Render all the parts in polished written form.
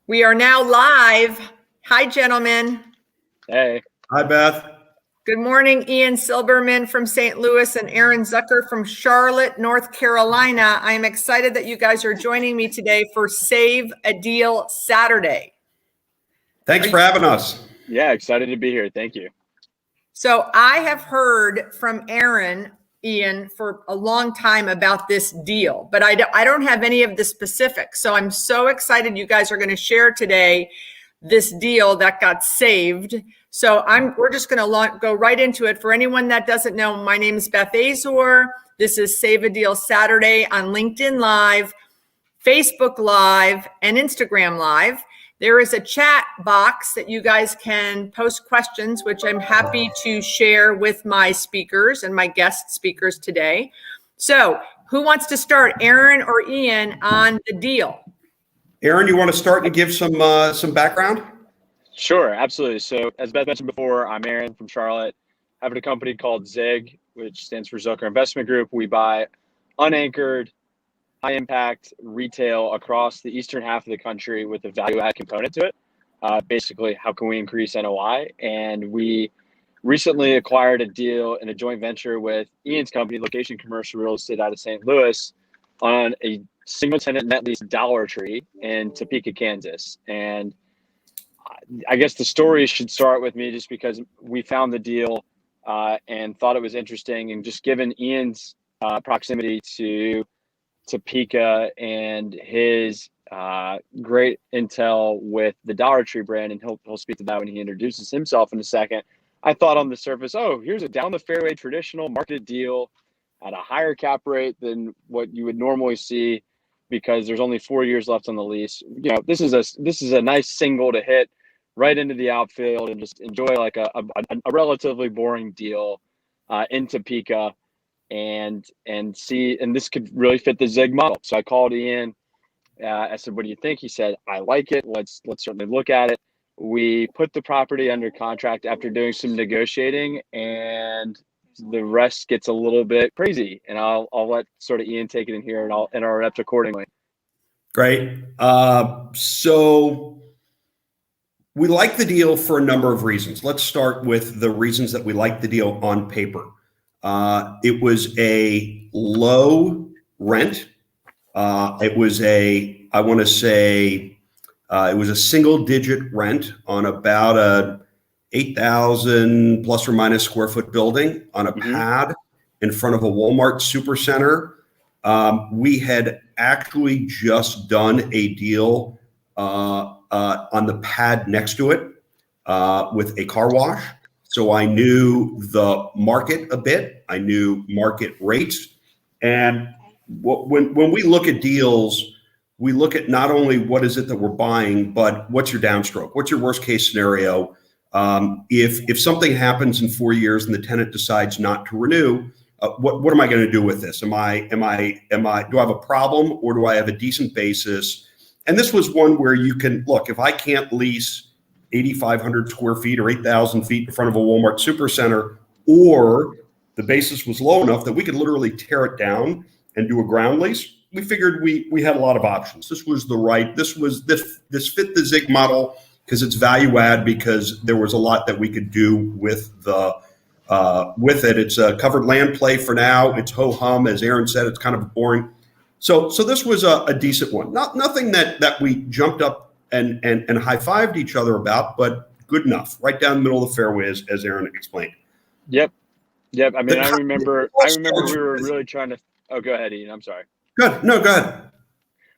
We are now live. Hi, gentlemen. Hey. Hi, Beth. Good morning, Ian Silberman from St. Louis and Aaron Zucker from Charlotte, North Carolina. I am excited that you guys are joining me today for Save a Deal Saturday. Thanks for having us. Yeah, excited to be here. Thank you. So I have heard from Aaron, Ian, for a long time about this deal, but I don't have any of the specifics. So I'm so excited you guys are going to share today this deal that got saved. So we're just going to go right into it. For anyone that doesn't know, my name is Beth Azor. This is Save a Deal Saturday on LinkedIn Live, Facebook Live, and Instagram Live. There is a chat box that you guys can post questions, which I'm happy to share with my speakers and my guest speakers today. So who wants to start, Aaron or Ian, on the deal? Aaron, you want to start and give some background? Sure, absolutely. So as Beth mentioned before, I'm Aaron from Charlotte. I have a company called ZIG, which stands for Zucker Investment Group. We buy unanchored, high impact retail across the eastern half of the country with a value add component to it. Basically, how can we increase NOI? And we recently acquired a deal in a joint venture with Ian's company, Location Commercial Real Estate out of St. Louis, on a single tenant net lease Dollar Tree in Topeka, Kansas. And I guess the story should start with me just because we found the deal and thought it was interesting. And just given Ian's proximity to Topeka and his great intel with the Dollar Tree brand, and he'll speak to that when he introduces himself in a second. I thought on the surface, oh, here's a down the fairway traditional marketed deal at a higher cap rate than what you would normally see because there's only 4 years left on the lease. You know, this is a nice single to hit right into the outfield and just enjoy like a relatively boring deal in Topeka. And this could really fit the ZIG model. So I called Ian. I said, "What do you think?" He said, "I like it. Let's certainly look at it." We put the property under contract after doing some negotiating, and the rest gets a little bit crazy. And I'll let sort of Ian take it in here, and I'll interrupt accordingly. Great. So we like the deal for a number of reasons. Let's start with the reasons that we like the deal on paper. It was a low rent. It was it was a single digit rent on about a 8,000 plus or minus square foot building on a pad in front of a Walmart supercenter. We had actually just done a deal on the pad next to it with a car wash. So I knew the market a bit. I knew market rates. And when we look at deals, we look at not only what is it that we're buying, but what's your downstroke? What's your worst case scenario? If something happens in 4 years and the tenant decides not to renew, what am I going to do with this? Do I have a problem, or do I have a decent basis? And this was one where you can look, if I can't lease 8,500 square feet or 8,000 feet in front of a Walmart supercenter, or the basis was low enough that we could literally tear it down and do a ground lease, we figured we had a lot of options. This fit the ZIG model because it's value add, because there was a lot that we could do with it. It's a covered land play for now. It's ho hum, as Aaron said. It's kind of boring. So this was a decent one. Nothing that we jumped up and high-fived each other about, but good enough. Right down the middle of the fairway, as Aaron explained. Yep. I mean, I remember we were really trying to. Oh, go ahead, Ian. I'm sorry. Good. No, go ahead. I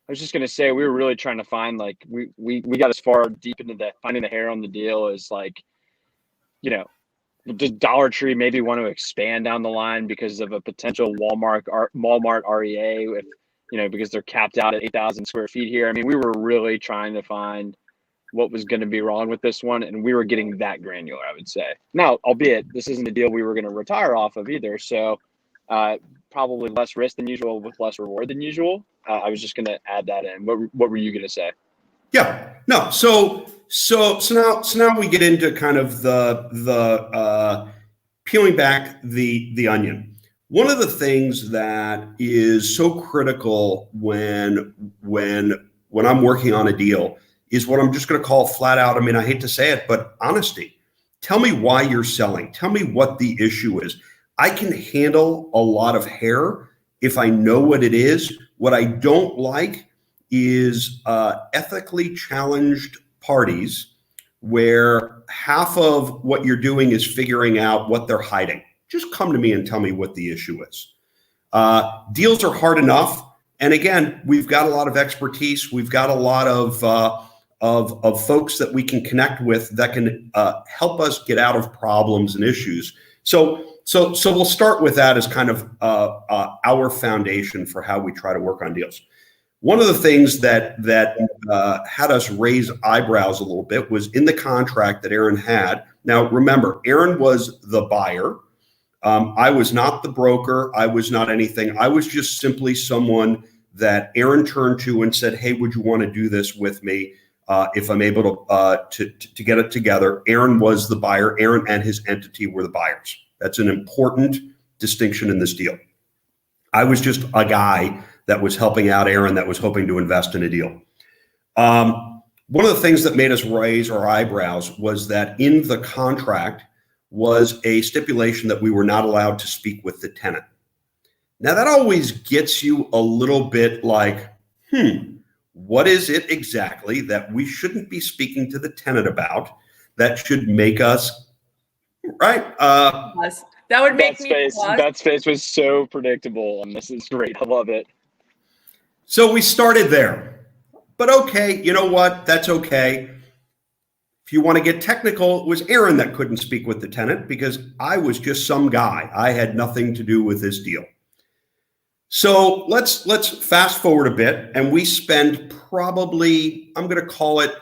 was just going to say, we were really trying to find, like, we got as far deep into finding the hair on the deal as, like, you know, does Dollar Tree maybe want to expand down the line because of a potential Walmart REA, if, you know, because they're capped out at 8,000 square feet here. I mean, we were really trying to find what was going to be wrong with this one, and we were getting that granular, I would say. Now, albeit this isn't a deal we were going to retire off of either, so probably less risk than usual with less reward than usual. I was just going to add that in. What were you going to say? Yeah, no. So now we get into kind of the peeling back the onion. One of the things that is so critical when I'm working on a deal is what I'm just going to call flat out. I mean, I hate to say it, but honesty. Tell me why you're selling. Tell me what the issue is. I can handle a lot of hair if I know what it is. What I don't like is ethically challenged parties where half of what you're doing is figuring out what they're hiding. Just come to me and tell me what the issue is. Deals are hard enough. And again, we've got a lot of expertise. We've got a lot of folks that we can connect with that can help us get out of problems and issues. So we'll start with that as kind of our foundation for how we try to work on deals. One of the things that had us raise eyebrows a little bit was in the contract that Aaron had. Now, remember, Aaron was the buyer. I was not the broker. I was not anything. I was just simply someone that Aaron turned to and said, hey, would you want to do this with me if I'm able to get it together? Aaron was the buyer. Aaron and his entity were the buyers. That's an important distinction in this deal. I was just a guy that was helping out Aaron that was hoping to invest in a deal. One of the things that made us raise our eyebrows was that in the contract was a stipulation that we were not allowed to speak with the tenant. Now that always gets you a little bit like, what is it exactly that we shouldn't be speaking to the tenant about that should make us, right? That would make me pause. Beth's face was so predictable, and this is great. I love it. So we started there, but okay, you know what? That's okay. If you want to get technical, it was Aaron that couldn't speak with the tenant because I was just some guy. I had nothing to do with this deal. So let's fast forward a bit, and we spend probably, I'm going to call it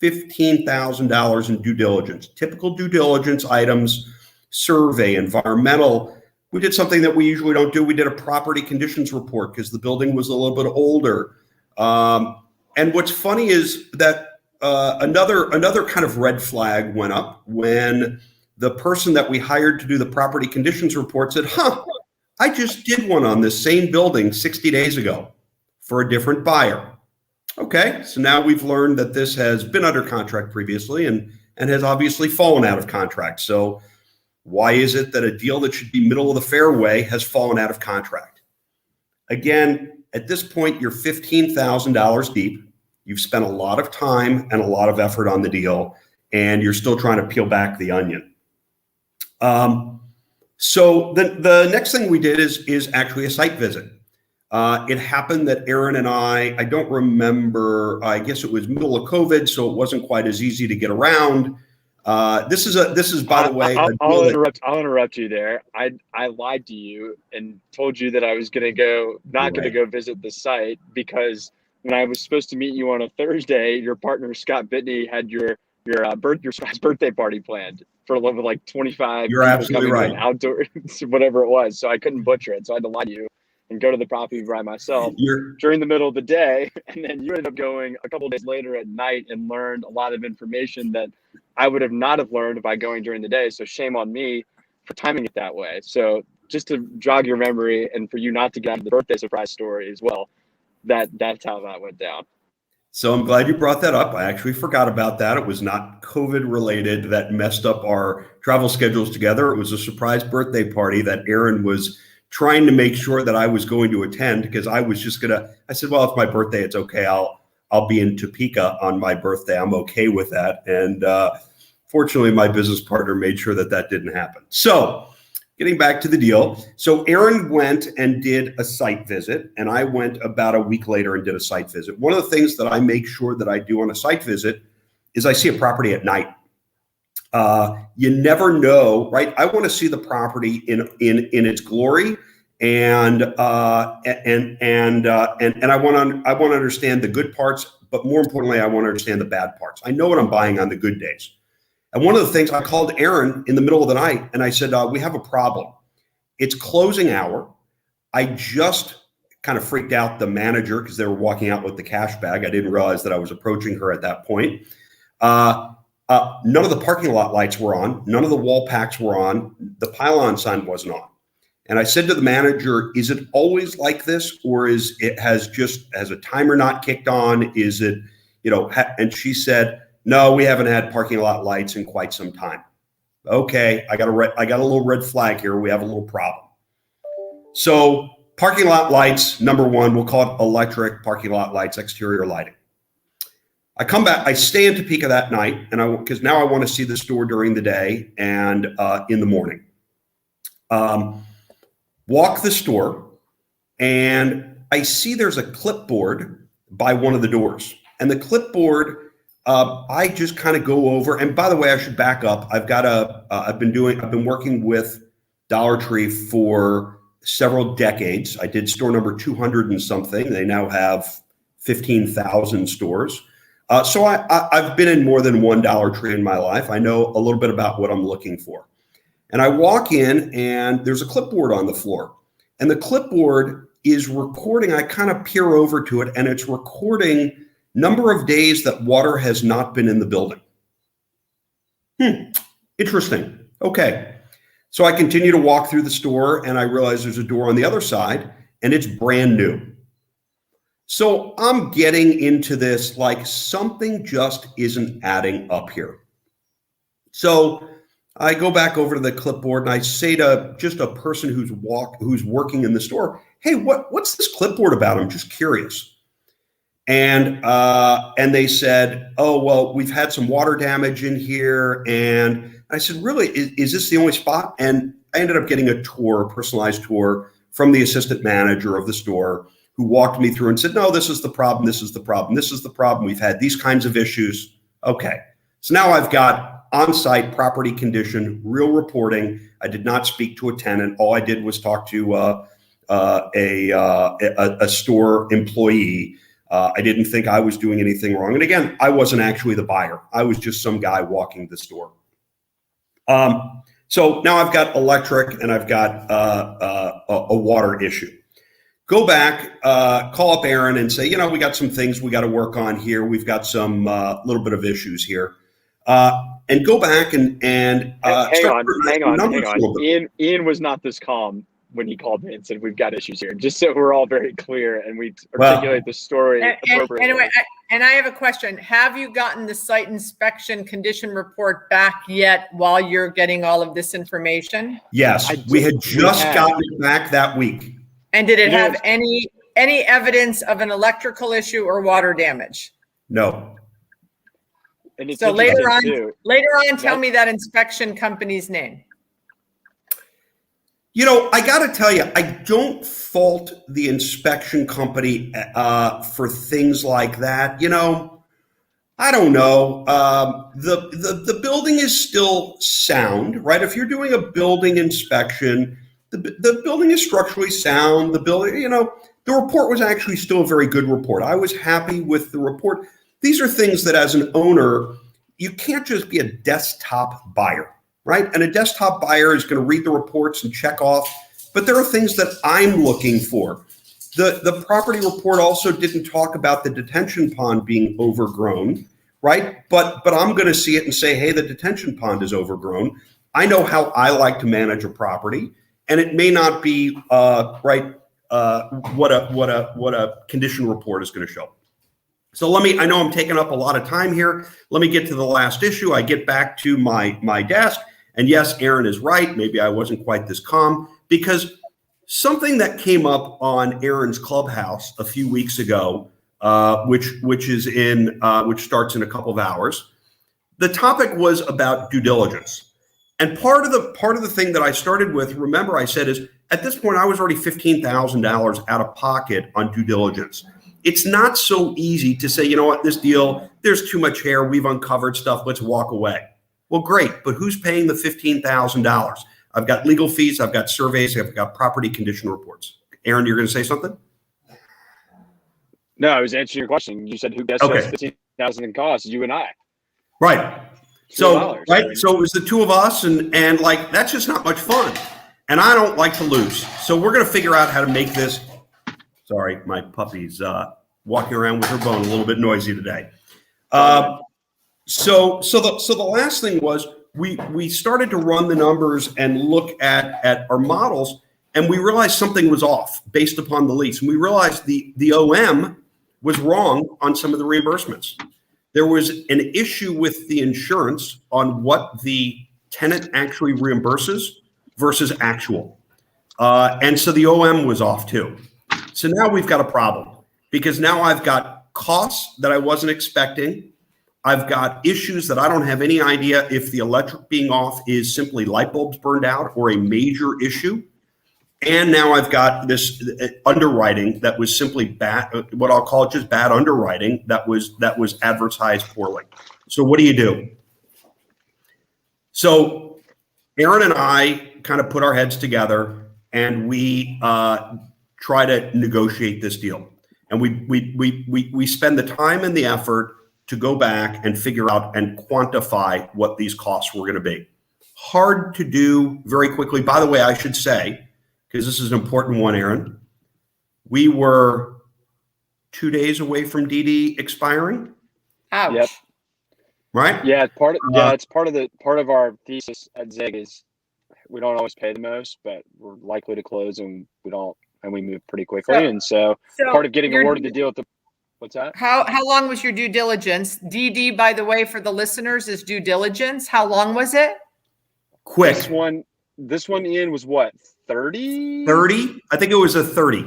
$15,000 in due diligence, typical due diligence items, survey, environmental. We did something that we usually don't do. We did a property conditions report because the building was a little bit older. And what's funny is that another kind of red flag went up when the person that we hired to do the property conditions report said, I just did one on this same building 60 days ago for a different buyer. Okay, so now we've learned that this has been under contract previously and has obviously fallen out of contract. So why is it that a deal that should be middle of the fairway has fallen out of contract? Again, at this point, you're $15,000 deep. You've spent a lot of time and a lot of effort on the deal, and you're still trying to peel back the onion. So the next thing we did is actually a site visit. It happened that Aaron and I don't remember, I guess it was middle of COVID, so it wasn't quite as easy to get around. This is by the way. I'll interrupt you there. I lied to you and told you that I was going to go visit the site because when I was supposed to meet you on a Thursday, your partner Scott Bitney had your birthday party planned for like 25. You're absolutely right. Outdoor, whatever it was. So I couldn't butcher it. So I had to lie to you and go to the property by myself during the middle of the day. And then you ended up going a couple of days later at night and learned a lot of information that I would have not have learned by going during the day. So shame on me for timing it that way. So just to jog your memory and for you not to get the birthday surprise story as well, that's how that went down. So I'm glad you brought that up. I actually forgot about that. It was not COVID related that messed up our travel schedules together. It was a surprise birthday party that Aaron was trying to make sure that I was going to attend because I was just I said, well, it's my birthday. It's okay. I'll be in Topeka on my birthday. I'm okay with that. And fortunately, my business partner made sure that didn't happen. So getting back to the deal. So Aaron went and did a site visit, and I went about a week later and did a site visit. One of the things that I make sure that I do on a site visit is I see a property at night. You never know, right? I want to see the property in its glory, and I want to understand the good parts, but more importantly, I want to understand the bad parts. I know what I'm buying on the good days. And one of the things I called Aaron in the middle of the night and I said, we have a problem. It's closing hour. I just kind of freaked out the manager because they were walking out with the cash bag. I didn't realize that I was approaching her at that point. None of the parking lot lights were on. None of the wall packs were on. The pylon sign wasn't on. And I said to the manager, is it always like this? Or has a timer not kicked on? Is it and she said, no, we haven't had parking lot lights in quite some time. Okay, I got a little red flag here. We have a little problem. So parking lot lights, number one, we'll call it electric parking lot lights, exterior lighting. I come back, I stay in Topeka that night, because now I want to see the store during the day and in the morning. Walk the store, and I see there's a clipboard by one of the doors. And the clipboard, I just kind of go over. And by the way, I should back up. I've been working with Dollar Tree for several decades. I did store number 200 and something. They now have 15,000 stores. So I've been in more than one Dollar Tree in my life. I know a little bit about what I'm looking for. And I walk in, and there's a clipboard on the floor. And the clipboard is recording. I kind of peer over to it, and it's recording number of days that water has not been in the building. Interesting. Okay. So I continue to walk through the store, and I realize there's a door on the other side, and it's brand new. So I'm getting into this like something just isn't adding up here. So I go back over to the clipboard, and I say to just a person who's working in the store, hey, what's this clipboard about? I'm just curious. And they said, oh, well, we've had some water damage in here. And I said, really, is this the only spot? And I ended up getting a personalized tour from the assistant manager of the store, who walked me through and said, no, this is the problem. This is the problem. This is the problem. We've had these kinds of issues. Okay. So now I've got on-site property condition, real reporting. I did not speak to a tenant. All I did was talk to a store employee. I didn't think I was doing anything wrong. And again, I wasn't actually the buyer. I was just some guy walking the store. So now I've got electric, and I've got a water issue. Go back, call up Aaron and say, we got some things we got to work on here. We've got some little bit of issues here. And go back and hang on. Ian was not this calm when he called me and said, we've got issues here, just so we're all very clear and we articulate the story appropriately. Anyway, and I have a question. Have you gotten the site inspection condition report back yet while you're getting all of this information? Yes, we had just gotten it back that week. And did it have any evidence of an electrical issue or water damage? No. So later on, tell me that inspection company's name. I got to tell you, I don't fault the inspection company for things like that. I don't know. The building is still sound, right? If you're doing a building inspection, the building is structurally sound. The building, the report was actually still a very good report. I was happy with the report. These are things that as an owner, you can't just be a desktop buyer, right? And a desktop buyer is going to read the reports and check off, but there are things that I'm looking for. The property report also didn't talk about the detention pond being overgrown, right? But I'm going to see it and say, hey, the detention pond is overgrown. I know how I like to manage a property, and it may not be what a condition report is going to show. So I know I'm taking up a lot of time here. Let me get to the last issue. I get back to my desk, and yes, Aaron is right. Maybe I wasn't quite this calm, because something that came up on Aaron's Clubhouse a few weeks ago, which starts in a couple of hours. The topic was about due diligence. And part of the thing that I started with, remember I said, is at this point I was already $15,000 out of pocket on due diligence. It's not so easy to say, this deal, there's too much hair, we've uncovered stuff, let's walk away. Well, great, but who's paying the $15,000? I've got legal fees, I've got surveys, I've got property condition reports. Aaron, you're going to say something? No, I was answering your question. You said who gets $15,000 in costs? You and I. Right. So it was the two of us, and that's just not much fun. And I don't like to lose. So we're going to figure out how to make this. Sorry, my puppy's walking around with her bone, a little bit noisy today. So the last thing was we started to run the numbers and look at our models, and we realized something was off based upon the lease. And we realized the OM was wrong on some of the reimbursements. there was an issue with the insurance on what the tenant actually reimburses versus actual. And so the OM was off too. So now we've got a problem because now I've got costs that I wasn't expecting. I've got issues that I don't have any idea if the electric being off is simply light bulbs burned out or a major issue. And now I've got this underwriting that was simply bad, what I'll call just bad underwriting that was advertised poorly. So what do you do? So Aaron and I kind of put our heads together and we try to negotiate this deal. And we spend the time and the effort to go back and figure out and quantify what these costs were going to be. Hard to do very quickly. By the way, I should say, because this is an important one, Aaron, we were 2 days away from DD expiring. Ouch. Yep. Right? Yeah, it's part of our thesis at Zig is we don't always pay the most, but we're likely to close and we move pretty quickly. And so part of getting awarded the deal with what's that? How long was your due diligence? DD, by the way, for the listeners, is due diligence. How long was it? Quick. This one, Ian, was what, 30? 30? I think it was a 30.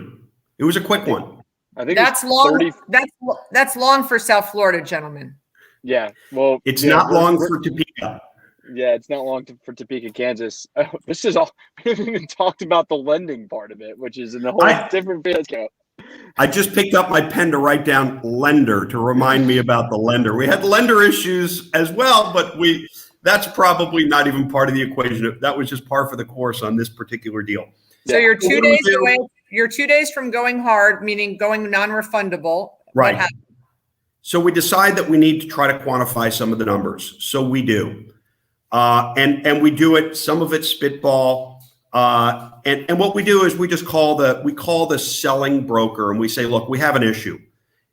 It was a quick one. I think that's long. 30. That's long for South Florida, gentlemen. Yeah. Well, it's not long for Topeka. Yeah, it's not long for Topeka, Kansas. Oh, this is all. We haven't even talked about the lending part of it, which is in a whole different field. I just picked up my pen to write down lender to remind me about the lender. We had lender issues as well, but that's probably not even part of the equation. That was just par for the course on this particular deal. So you're 2 days away. You're 2 days from going hard, meaning going non-refundable. Right. So we decide that we need to try to quantify some of the numbers. So we do. And we do it, some of it's spitball. And what we do is we call the selling broker and we say, look, we have an issue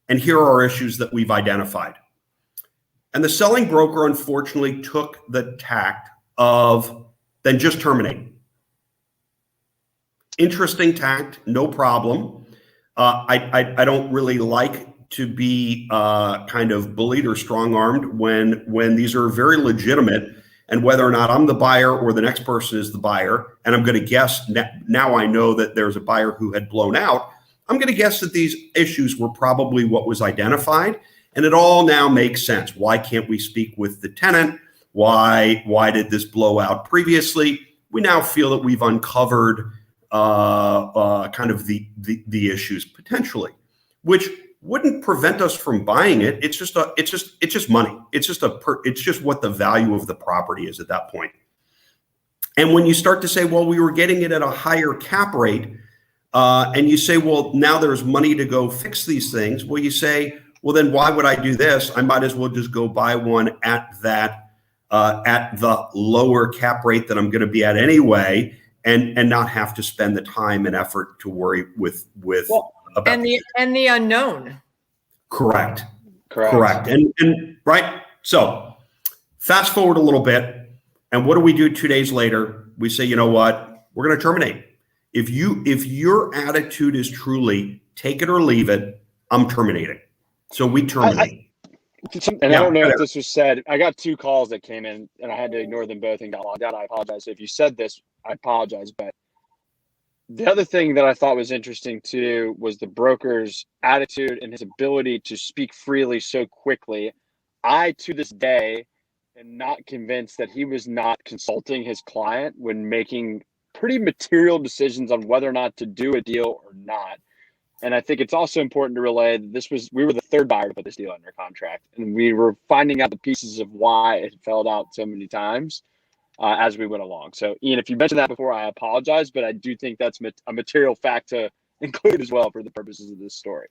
and here are our issues that we've identified. And the selling broker, unfortunately, took the tact of then just terminate. Interesting tact, no problem. I don't really like to be kind of bullied or strong-armed when these are very legitimate, and whether or not I'm the buyer or the next person is the buyer, and I'm going to guess, now I know that there's a buyer who had blown out, I'm going to guess that these issues were probably what was identified. And it all now makes sense. Why can't we speak with the tenant? Why did this blow out previously? We now feel that we've uncovered kind of the issues potentially, which wouldn't prevent us from buying it. It's just money. It's just what the value of the property is at that point. And when you start to say, well, we were getting it at a higher cap rate, and you say, well, now there's money to go fix these things. Well, you say, well, then why would I do this? I might as well just go buy one at the lower cap rate that I'm going to be at anyway, and not have to spend the time and effort to worry with about and the unknown. Correct. And right. So fast forward a little bit, and what do we do 2 days later? We say, you know what? We're going to terminate. If your attitude is truly take it or leave it, I'm terminating. So we terminate. I don't know if this was said. I got 2 calls that came in and I had to ignore them both and got logged out. I apologize. So if you said this, I apologize. But the other thing that I thought was interesting too was the broker's attitude and his ability to speak freely so quickly. I, to this day, am not convinced that he was not consulting his client when making pretty material decisions on whether or not to do a deal or not. And I think it's also important to relay that we were the third buyer to put this deal under contract. And we were finding out the pieces of why it fell out so many times as we went along. So, Ian, if you mentioned that before, I apologize, but I do think that's a material fact to include as well for the purposes of this story.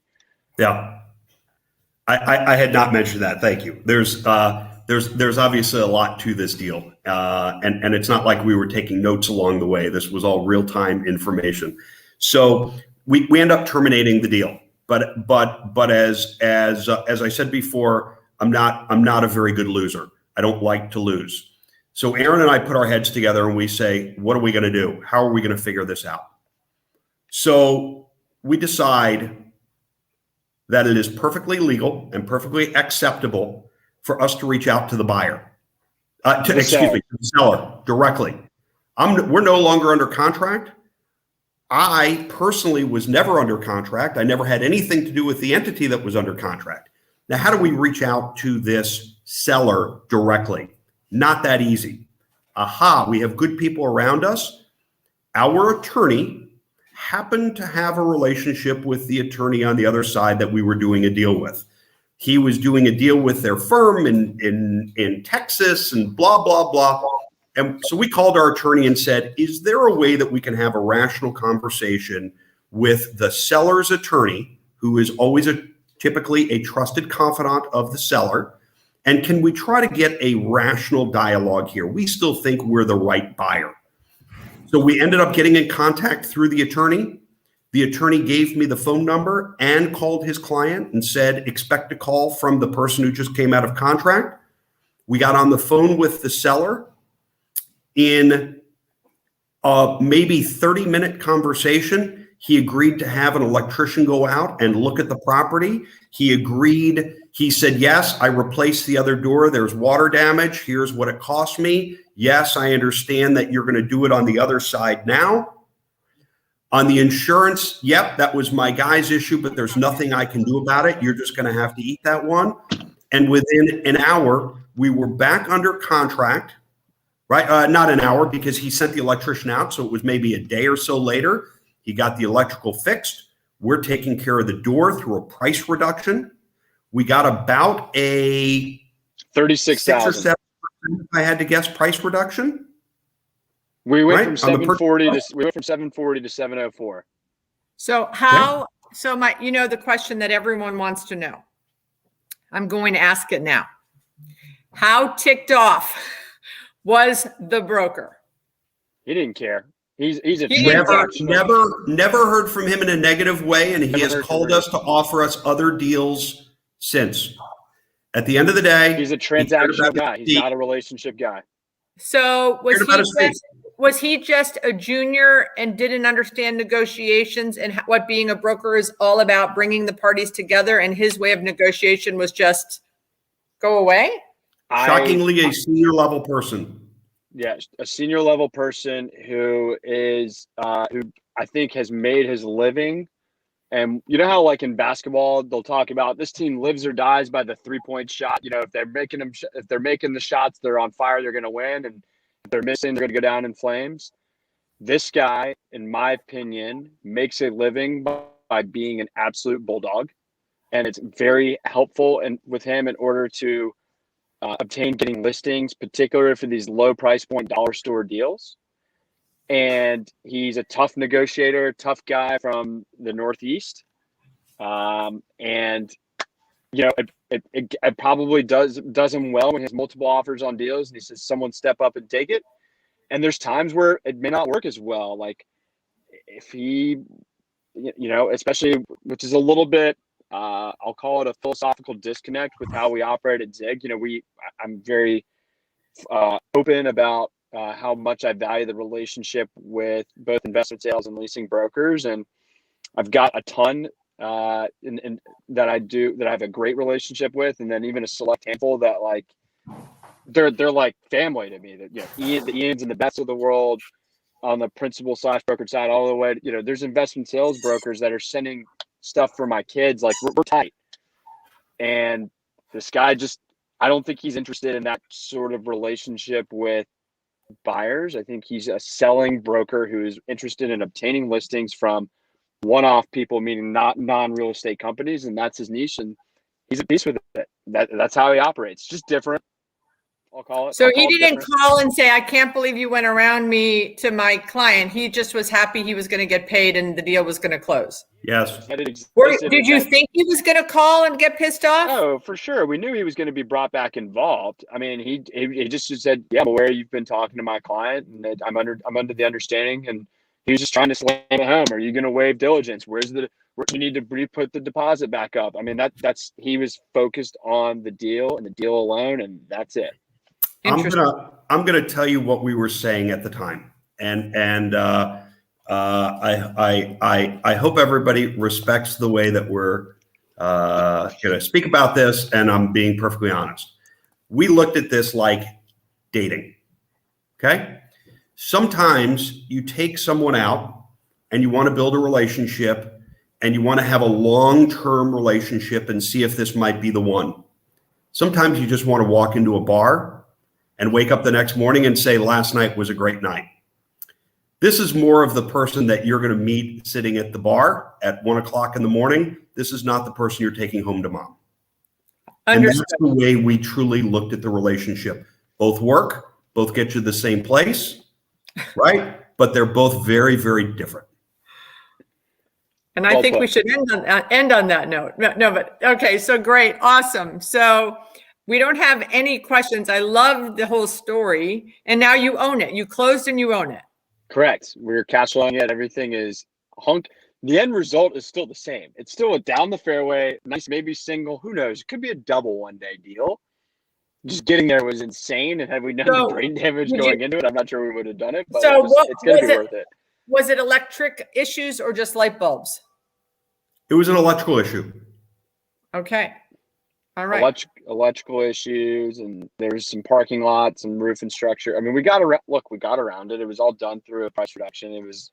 Yeah. I had not mentioned that. Thank you. There's obviously a lot to this deal. And it's not like we were taking notes along the way. This was all real-time information. So we end up terminating the deal, but as I said before, I'm not a very good loser. I don't like to lose. So Aaron and I put our heads together and we say, what are we going to do? How are we going to figure this out? So we decide that it is perfectly legal and perfectly acceptable for us to reach out to the buyer, to The seller. the seller directly. We're no longer under contract. I personally was never under contract. I never had anything to do with the entity that was under contract. Now, how do we reach out to this seller directly? Not that easy. We have good people around us. Our attorney happened to have a relationship with the attorney on the other side that we were doing a deal with. He was doing a deal with their firm in Texas and blah, blah, blah. And so we called our attorney and said, is there a way that we can have a rational conversation with the seller's attorney, who is always typically a trusted confidant of the seller? And can we try to get a rational dialogue here? We still think we're the right buyer. So we ended up getting in contact through the attorney. The attorney gave me the phone number and called his client and said, expect a call from the person who just came out of contract. We got on the phone with the seller. In a maybe 30-minute conversation, he agreed to have an electrician go out and look at the property. He agreed. He said, yes, I replaced the other door. There's water damage. Here's what it cost me. Yes, I understand that you're going to do it on the other side now. On the insurance, yep, that was my guy's issue, but there's nothing I can do about it. You're just going to have to eat that one. And within an hour, we were back under contract. Right? Not an hour, because he sent the electrician out. So it was maybe a day or so later. He got the electrical fixed. We're taking care of the door through a price reduction. We got about a 36,000. 6 or 7%, if I had to guess, price reduction. We went Right? from 740 to 704. So the question that everyone wants to know, I'm going to ask it now. How ticked off was the broker? He didn't care. He's a never heard from him in a negative way, and he has called us to offer us other deals since. At the end of the day, he's a transactional guy. He's not a relationship guy. So was he just a junior and didn't understand negotiations and what being a broker is all about, bringing the parties together, and his way of negotiation was just go away? Shockingly, a senior level person. Yeah, a senior level person who is who I think has made his living. And you know how, like in basketball, they'll talk about this team lives or dies by the 3-point shot. You know, if they're making the shots, they're on fire, they're going to win, and if they're missing, they're going to go down in flames. This guy, in my opinion, makes a living by being an absolute bulldog, and it's very helpful with him in order to obtain getting listings, particularly for these low price point dollar store deals. And he's a tough negotiator, tough guy from the Northeast. And you know, it probably does him well when he has multiple offers on deals and he says, someone step up and take it. And there's times where it may not work as well. Like if he, you know, especially, which is a little bit, I'll call it a philosophical disconnect with how we operate at Zig. You know, I'm very open about how much I value the relationship with both investment sales and leasing brokers. And I've got a ton that I have a great relationship with. And then even a select handful that like, they're like family to me. That, you know, the Ians and the Beths of the world on the principal / brokerage side, all the way to, you know, there's investment sales brokers that are sending stuff for my kids. Like we're tight. And this guy I don't think he's interested in that sort of relationship with buyers. I think he's a selling broker who is interested in obtaining listings from one-off people, meaning not non-real estate companies. And that's his niche. And he's at peace with it. That's how he operates. Just different. I'll call it. So he didn't call and say, I can't believe you went around me to my client. He just was happy he was going to get paid and the deal was going to close. Yes. Did you think he was going to call and get pissed off? Oh, for sure. We knew he was going to be brought back involved. I mean, he just said, yeah, I'm aware you've been talking to my client and that I'm under the understanding. And he was just trying to slam it home. Are you going to waive diligence? Where you need to put the deposit back up? I mean, he was focused on the deal and the deal alone, and that's it. I'm gonna tell you what we were saying at the time, and I hope everybody respects the way that we're gonna speak about this, and I'm being perfectly honest. We looked at this like dating. Okay. Sometimes you take someone out and you want to build a relationship and you want to have a long-term relationship and see if this might be the one. Sometimes you just want to walk into a bar and wake up the next morning and say, last night was a great night. This is more of the person that you're going to meet sitting at the bar at 1 o'clock in the morning. This is not the person you're taking home to mom. Understood. And that's the way we truly looked at the relationship. Both work, both get you to the same place, right? But they're both very, very different. And I think we should end on that note. No, but okay, so great, awesome. So we don't have any questions. I love the whole story. And now you own it. You closed and you own it. Correct. We're cash flowing it. Everything is hunk. The end result is still the same. It's still a down the fairway, nice, maybe single. Who knows? It could be a double one-day deal. Just getting there was insane. And had we known the brain damage going into it, I'm not sure we would have done it. But so it's going to be worth it. Was it electric issues or just light bulbs? It was an electrical issue. Okay. All right. Electrical issues, and there was some parking lots and roof and structure. I mean, we got around it. It was all done through a price reduction. It was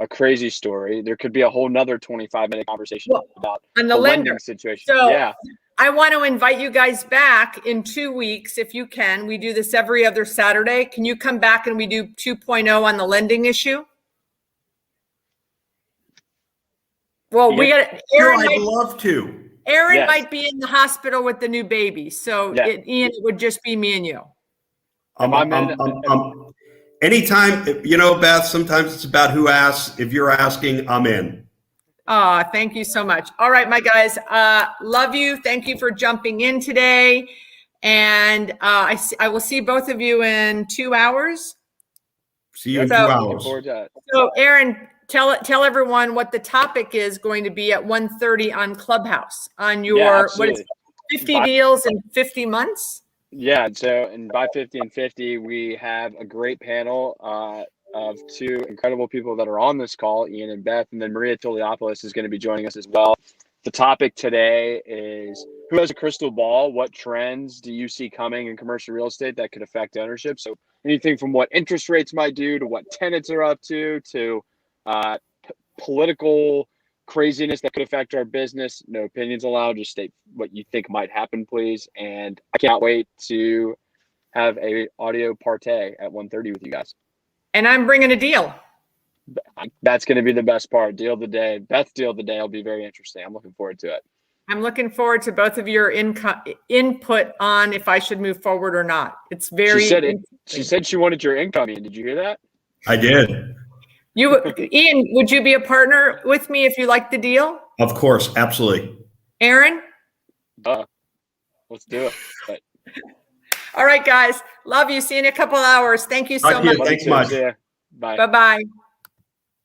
a crazy story. There could be a whole nother 25-minute conversation about the lending situation. So yeah. I want to invite you guys back in 2 weeks if you can. We do this every other Saturday. Can you come back and we do 2.0 on the lending issue? Well, we got Aaron. I'd love to. Aaron might be in the hospital with the new baby, so Ian, it would just be me and you. Anytime, Beth. Sometimes it's about who asks. If you're asking, I'm in. Thank you so much. All right, my guys, love you. Thank you for jumping in today, and I will see both of you in 2 hours. See you in 2 hours. So, Aaron, tell everyone what the topic is going to be at 1:30 on Clubhouse on your what is it, 50 deals in 50 months. Yeah. So, and by 50 and 50, we have a great panel of two incredible people that are on this call, Ian and Beth, and then Maria Toliopoulos is going to be joining us as well. The topic today is who has a crystal ball? What trends do you see coming in commercial real estate that could affect ownership? So anything from what interest rates might do to what tenants are up to political craziness that could affect our business. No opinions allowed. Just state what you think might happen, please. And I can't wait to have a audio partay at 1:30 with you guys. And I'm bringing a deal. That's going to be the best part. Deal of the day. Beth's deal of the day will be very interesting. I'm looking forward to it. I'm looking forward to both of your input on if I should move forward or not. It's very. She said she wanted your income. Ian, did you hear that? I did. Ian, would you be a partner with me if you like the deal? Of course, absolutely. Aaron? Let's do it. All right, guys. Love you. See you in a couple hours. Thank you so much. Thanks much. Bye. Bye-bye.